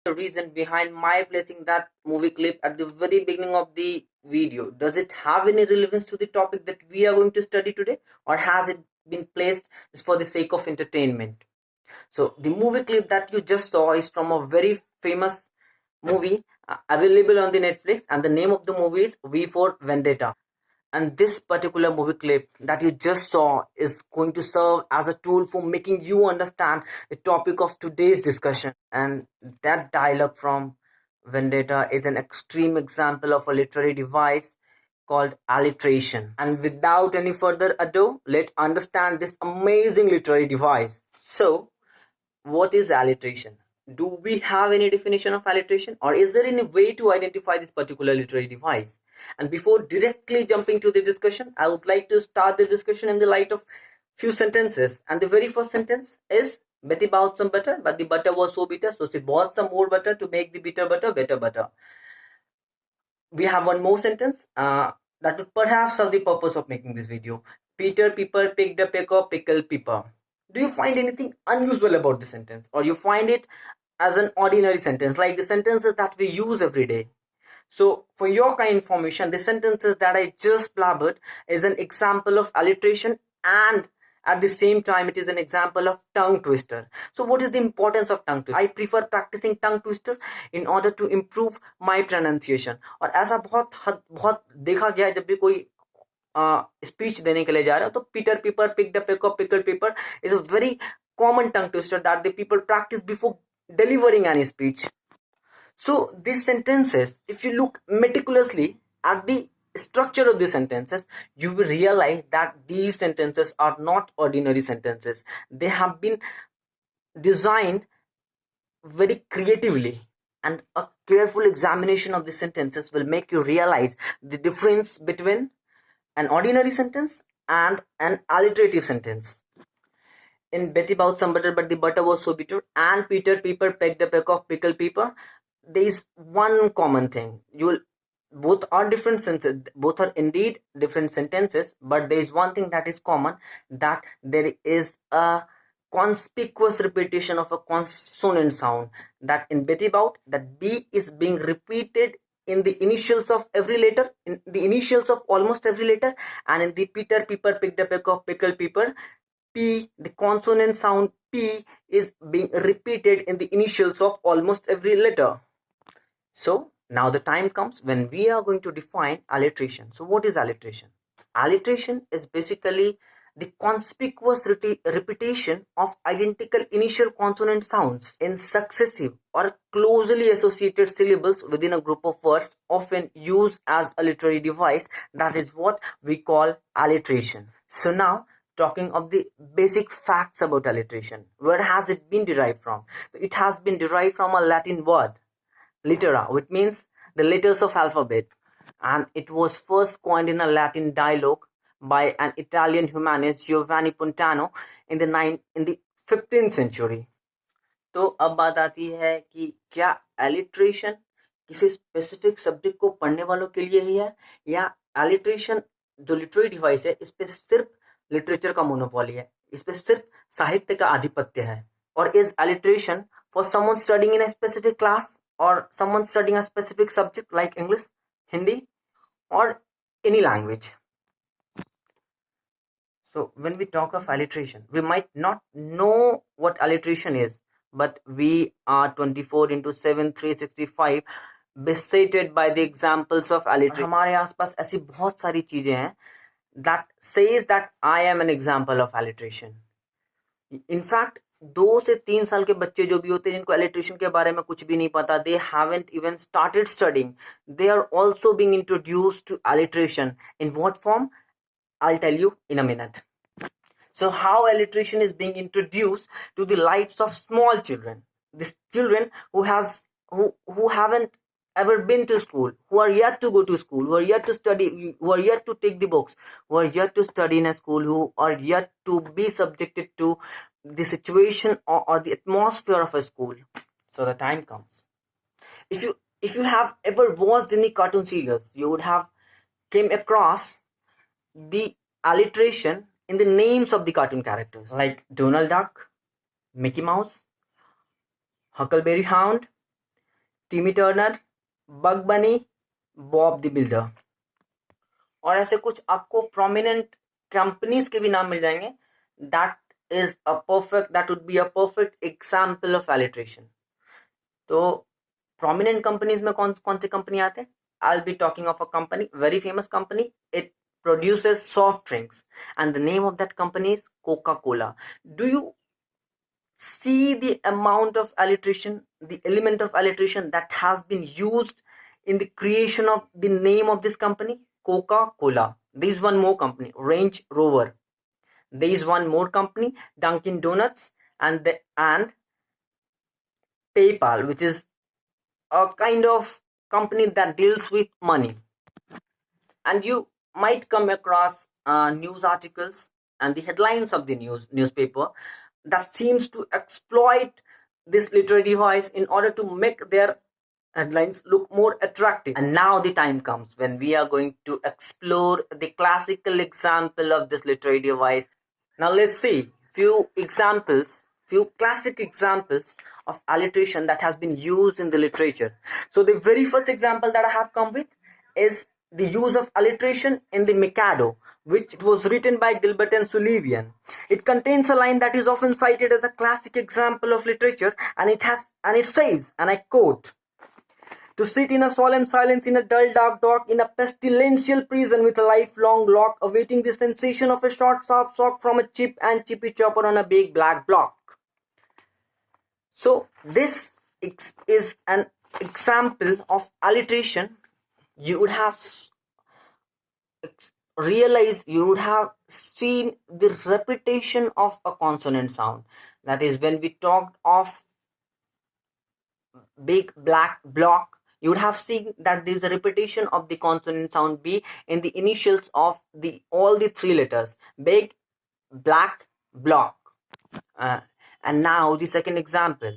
the reason behind my placing that movie clip at the very beginning of the video? Does it have any relevance to the topic that we are going to study today, or has it been placed just for the sake of entertainment? So the movie clip that you just saw is from a very famous movie available on the Netflix, and the name of the movie is V for Vendetta. And this particular movie clip that you just saw is going to serve as a tool for making you understand the topic of today's discussion. And that dialogue from Vendetta is an extreme example of a literary device called alliteration. And without any further ado, let's understand this amazing literary device. So, what is alliteration? Do we have any definition of alliteration, or is there any way to identify this particular literary device? And before directly jumping to the discussion, I would like to start the discussion in the light of few sentences. And the very first sentence is, Betty bought some butter, but the butter was so bitter, so she bought some more butter to make the bitter butter better butter. We have one more sentence that would perhaps serve the purpose of making this video. Peter Piper picked a peck of pickled pepper. Do you find anything unusual about this sentence, or you find it as an ordinary sentence like the sentences that we use every day? So for your kind information, the sentences that I just blabbered is an example of alliteration, and at the same time it is an example of tongue twister. So what is the importance of tongue twister? I prefer practicing tongue twister in order to improve my pronunciation. और ऐसा बहुत देखा गया है, जब भी कोई speech देने के लिए जा रहा है तो Peter Piper pick the peck of pickle pepper is a very common tongue twister that the people practice before delivering any speech. So these sentences, if you look meticulously at the structure of the sentences, you will realize that these sentences are not ordinary sentences. They have been designed very creatively, and a careful examination of the sentences will make you realize the difference between an ordinary sentence and an alliterative sentence. In Betty bought some butter, but the butter was so bitter, and Peter Piper pecked a peck of pickled pepper, there is one common thing. Both are different sentences, both are indeed different sentences, but there is one thing that is common, that there is a conspicuous repetition of a consonant sound. That in Betty Bout, that B is being repeated in the initials of every letter, in the initials of almost every letter, and in the Peter Piper picked a peck of pickled pepper, P, the consonant sound P is being repeated in the initials of almost every letter. So now the time comes when we are going to define alliteration. So what is alliteration? Alliteration is basically the conspicuous repetition of identical initial consonant sounds in successive or closely associated syllables within a group of words, often used as a literary device. That is what we call alliteration. So now, talking of the basic facts about alliteration. Where has it been derived from? It has been derived from a Latin word, litera, which means the letters of alphabet, and it was first coined in a Latin dialogue by an Italian humanist, Giovanni Pontano, in the 15th century. तो अब बात आती है कि क्या alliteration किसी specific subject को पढ़ने वालों के लिए ही है, या alliteration जो लिटरेरी डिवाइस है इस पे सिर्फ लिटरेचर का मोनोपोली है, इस पे सिर्फ साहित्य का आधिपत्य है? और is alliteration for someone studying in a specific class, or someone studying a specific subject like English, Hindi, or any language? So when we talk of alliteration, we might not know what alliteration is, but we are 24/7 365 besetted by the examples of alliteration. हमारे आसपास ऐसी बहुत सारी चीजें हैं that says that I am an example of alliteration. In fact, 2 से 3 साल के बच्चे जो भी होते हैं जिनको alliteration के बारे में कुछ भी नहीं पता, they haven't even started studying, they are also being introduced to alliteration. In what form? I'll tell you in a minute. So how alliteration is being introduced to the lives of small children, these children who haven't ever been to school, who are yet to go to school, who are yet to study, who are yet to take the books, who are yet to study in a school, who are yet to be subjected to the situation or the atmosphere of a school. So the time comes. If you have ever watched any cartoon serials, you would have came across the alliteration in the names of the cartoon characters, like Donald Duck, Mickey Mouse, Huckleberry Hound, टिमी Turner, bug बनी, Bob the builder. और ऐसे कुछ आपको prominent companies के भी नाम मिल जाएंगे। That would be a perfect example of alliteration. तो प्रोमिनेंट कंपनीज में कौन कौन सी कंपनी आते हैं? I'll be talking of a company, very famous company. It produces soft drinks, and the name of that company is Coca-Cola. Do you see the amount of alliteration, the element of alliteration that has been used in the creation of the name of this company? Coca-Cola. There is one more company, Range Rover. There is one more company, Dunkin' Donuts, and PayPal, which is a kind of company that deals with money. And you might come across news articles and the headlines of the newspaper that seems to exploit this literary device in order to make their headlines look more attractive. And now the time comes when we are going to explore the classical example of this literary device. Now let's see few classic examples of alliteration that has been used in the literature. So the very first example that I have come with is the use of alliteration in the Mikado, which was written by Gilbert and Sullivan. It contains a line that is often cited as a classic example of literature, and it says, and I quote, "To sit in a solemn silence in a dull dark dock in a pestilential prison with a lifelong lock, awaiting the sensation of a short sharp shock from a chip and chippy chopper on a big black block." So this is an example of alliteration. You would have realized, you would have seen the repetition of a consonant sound. That is, when we talked of big black block, you would have seen that there is a repetition of the consonant sound B in the initials of all the three letters: big, black, block. And now the second example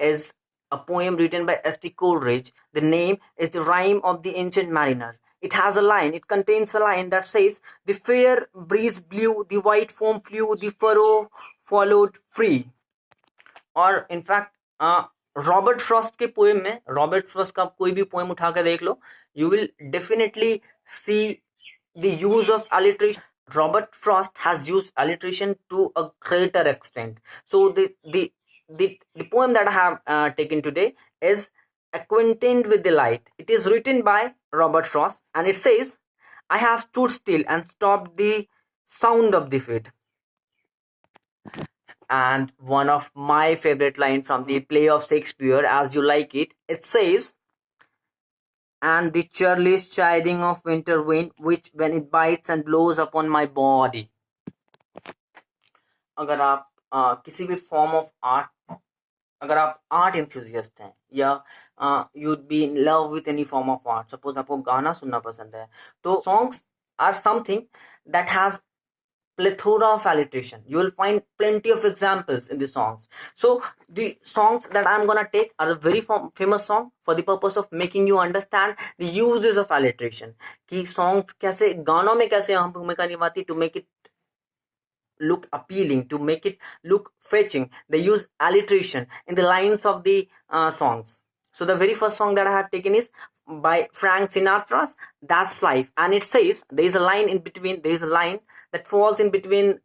is a poem written by S.T. Coleridge. The name is The Rime of the Ancient Mariner. It contains a line that says, "The fair breeze blew, the white foam flew, the furrow followed free." और in fact Robert Frost के poem में, Robert Frost का कोई भी poem उठा कर देख लो, you will definitely see the use of alliteration. Robert Frost has used alliteration to a greater extent. So the poem that I have taken today is Acquainted with the Light. It is written by Robert Frost, and it says, "I have stood still and stopped the sound of the feet." And one of my favorite lines from the play of Shakespeare, As You Like It, it says, "And the churlish chiding of winter wind, which when it bites and blows upon my body." अगर आप किसी भी form of art, अगर आप art enthusiast हैं या you'd be in love with any form of art, suppose आपको गाना सुनना पसंद है, तो songs are something that has plethora of alliteration. You will find plenty of examples in the songs. So the songs that I'm gonna take are a very famous song for the purpose of making you understand the uses of alliteration. कि songs कैसे गानों में कैसे अहम भूमिका निभाती to make it look appealing, to make it look fetching. They use alliteration in the lines of the songs. So the very first song that I have taken is by Frank Sinatra's That's Life, and it says, there is a line in between, there is a line that falls in between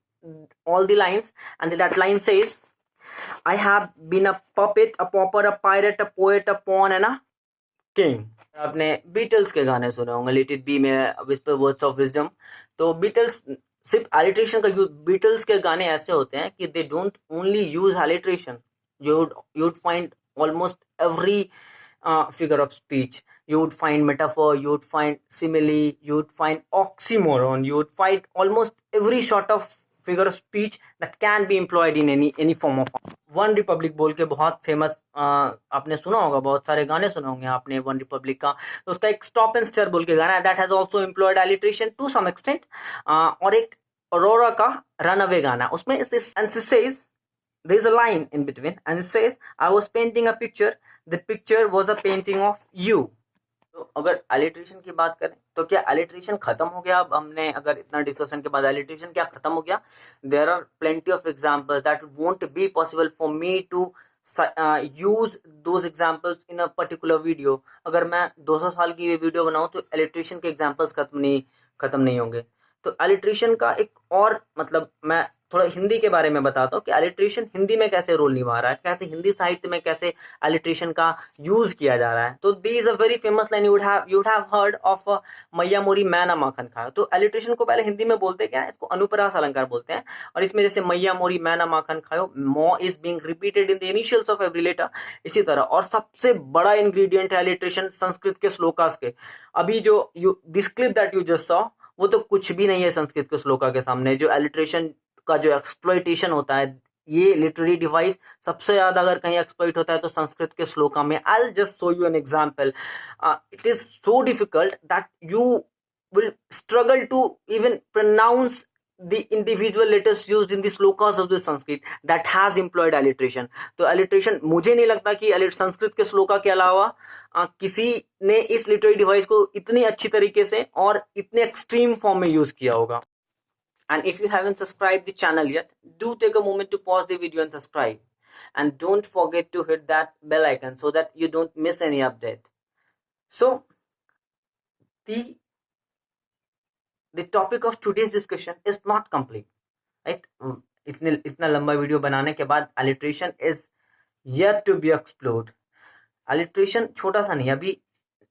all the lines, and that line says, "I have been a puppet, a pauper, a pirate, a poet, a pawn, and a king." आपने Beatles के गाने सुने होंगे, let it be में whisper words of wisdom. तो Beatles सिर्फ alliteration का use, Beatles के गाने ऐसे होते हैं कि they don't only use alliteration. You would find almost every figure of speech. You would find metaphor, you would find simile, you would find oxymoron, you would find almost every sort of figure of speech that can be employed in any form of art. One Republic बोल के बहुत famous, आपने सुना होगा, बहुत सारे गाने सुने होंगे आपने वन रिपब्लिक का. तो उसका एक स्टॉप एंड स्टेयर बोल के गाना है, that has also employed alliteration to some extent. और एक अरोरा का रन अवे गाना, उसमें says, there is a line in between, and it says, "I was painting a picture, the picture was a painting of you." तो अगर alliteration की बात करें तो क्या alliteration खत्म हो गया? अब हमने अगर इतना डिस्कशन के बाद alliteration क्या खत्म हो गया? There are plenty of examples that won't be possible for me to use those examples in a particular video. अगर मैं 200 साल की ये वीडियो बनाऊं तो एलिट्रेशन के एग्जाम्पल्स खत्म नहीं होंगे. तो एलिट्रेशन का एक और मतलब मैं थोड़ा हिंदी के बारे में बताता हूँ कि एलिट्रेशन हिंदी में कैसे रोल निभा रहा है, कैसे हिंदी साहित्य में कैसे एलिट्रेशन का यूज किया जा रहा है. तो this is a very famous line, you would have heard of मैया मोरी मैना माखन खाया. तो एलिट्रेशन को पहले हिंदी में बोलते क्या है, इसको अनुप्रास अलंकार बोलते हैं. और इसमें जैसे मैया मोरी मैना माखन खायो, मो is being repeated in the initials of every letter. इसी तरह और सबसे बड़ा इंग्रेडिएंट है एलिट्रेशन संस्कृत के श्लोकास के. अभी जो this clip that you just saw, वो तो कुछ भी नहीं है संस्कृत के श्लोका के सामने. जो एलिट्रेशन का जो एक्सप्लॉइटेशन होता है, ये लिटरेरी डिवाइस सबसे ज्यादा अगर कहीं एक्सप्लॉइट होता है तो संस्कृत के श्लोका में. I will just show you an example. It is so difficult that you will struggle to even pronounce the individual letters used in the slokas of the Sanskrit that has employed alliteration. तो alliteration मुझे नहीं लगता कि संस्कृत के श्लोका के अलावा किसी ने इस लिटरेरी डिवाइस को इतनी अच्छी तरीके से और इतने एक्सट्रीम फॉर्म में यूज किया होगा. And if you haven't subscribed the channel yet, do take a moment to pause the video and subscribe. And don't forget to hit that bell icon so that you don't miss any update. So, the topic of today's discussion is not complete, right? इतना लंबा video बनाने के बाद alliteration is yet to be explored. alliteration छोटा सा नहीं, अभी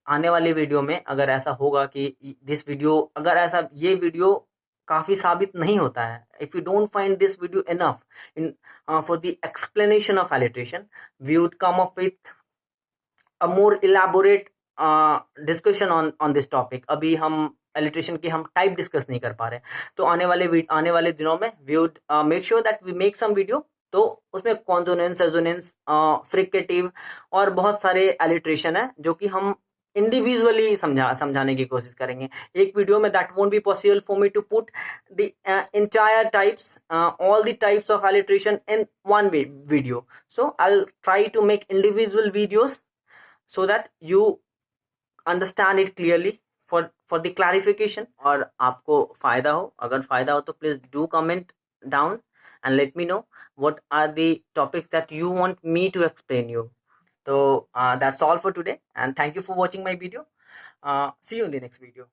आने वाले वीडियो में अगर ऐसा होगा कि ये वीडियो काफी साबित नहीं होता है, if you don't find this video enough in for the explanation of alliteration, we would come up with a more elaborate discussion on this topic. अभी हम एलिट्रेशन की हम टाइप डिस्कस नहीं कर पा रहे. तो आने वाले दिनों में we would make sure that we make some video. तो उसमें कॉन्सोनेंस, एजोनेंस, फ्रिकेटिव और बहुत सारे एलिट्रेशन है जो कि हम इंडिविजुअली समझाने की कोशिश करेंगे एक वीडियो में. That won't be possible for me to put the entire types, all the types of alliteration in one video. So I will try to make individual videos so that you understand it clearly for the clarification. और आपको फायदा हो, अगर फायदा हो तो please do comment down and let me know what are the topics that you want me to explain you. So that's all for today and thank you for watching my video. See you in the next video.